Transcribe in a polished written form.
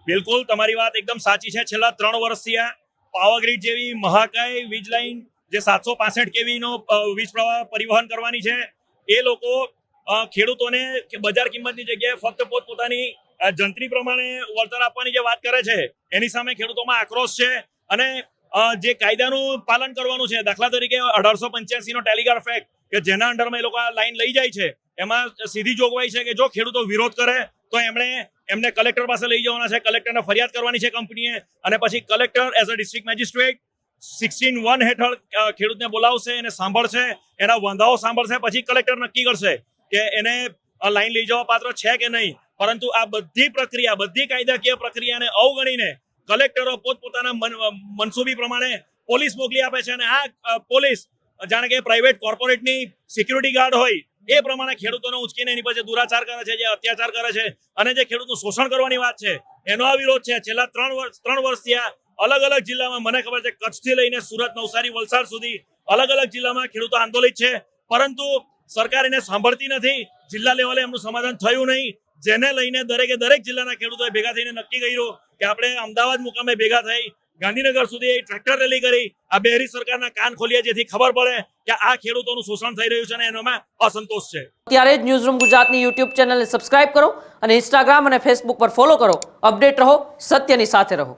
બિલકુલ તમારી વાત એકદમ સાચી છે। છેલ્લા 3 વર્ષથી આ પાવરગ્રીડ જેવી મહાકાય વીજ લાઈન જે 765 કેવીનો વીજ પ્રવાહ પરિવહન કરવાની છે, એ લોકો ખેડૂતોને બજાર કિંમતની જગ્યાએ ફક્ત પોતપોતાની જંત્રી પ્રમાણે વળતર આપવાની જે વાત કરે છે, એની સામે ખેડૂતોમાં આક્રોશ છે। અને જે કાયદાનું પાલન કરવાનું છે, દાખલા તરીકે 1885 નો ટેલિગ્રાફ એક્ટ કે જેના અંડરમાં એ લોકો આ લાઈન લઈ જાય છે, એમાં સીધી જોગવાઈ છે કે જો ખેડૂતો વિરોધ કરે તો એમને કલેક્ટર પાસે લઈ જવાના છે, કલેક્ટરને ફરિયાદ કરવાની છે કંપનીએ, અને પછી collector as a district magistrate 16(1) હેઠળ ખેડૂતને બોલાવશે, એને સાંભળશે, એના વાંધાઓ સાંભળશે, પછી કલેક્ટર નક્કી કરશે કે એને લાઈન લઈ જવા પાત્ર છે કે નહીં। પરંતુ આ બધી પ્રક્રિયા, બધી કાયદાકીય પ્રક્રિયાને અવગણીને કલેક્ટરો પોતપોતાના મનસૂબી પ્રમાણે પોલીસ મોકલી આપે છે, અને આ પોલીસ જાણે કે પ્રાઇવેટ કોર્પોરેટની સિક્યુરિટી ગાર્ડ હોય એ પ્રમાણે ખેડૂતોને ઉચકીને એની પાસે દુરાચાર કરે છે, જે અત્યાચાર કરે છે, અને જે ખેડૂતનું શોષણ કરવાની વાત છે એનો આ વિરોધ છે। છેલ્લા 3 વર્ષથી આ અલગ અલગ જિલ્લામાં, મને ખબર છે કચ્છથી લઈને સુરત, નવસારી, વલસાડ સુધી અલગ અલગ જિલ્લામાં ખેડૂતો આંદોલિત છે, પરંતુ સરકાર એને સાંભળતી નથી। જિલ્લા લેવલે એમનું સમાધાન થયું નહીં, જેને લઈને દરેક જિલ્લાના ખેડૂતોએ ભેગા થઈને નક્કી કર્યું કે આપણે અમદાવાદ મુકામે ભેગા થઈ ગાંધીનગર સુધી ટ્રેક્ટર રેલી કરી આ બેહરી સરકારના કાન ખોલ્યા, જેથી ખબર પડે કે આ ખેડૂતોનું શોષણ થઈ રહ્યું છે અને એનામાં અસંતોષ છે। ત્યારે જ ન્યૂઝરૂમ ગુજરાતની યુટ્યુબ ચેનલને સબસ્ક્રાઇબ કરો અને ઇન્સ્ટાગ્રામ અને ફેસબુક પર ફોલો કરો। અપડેટ રહો, સત્યની સાથે રહો।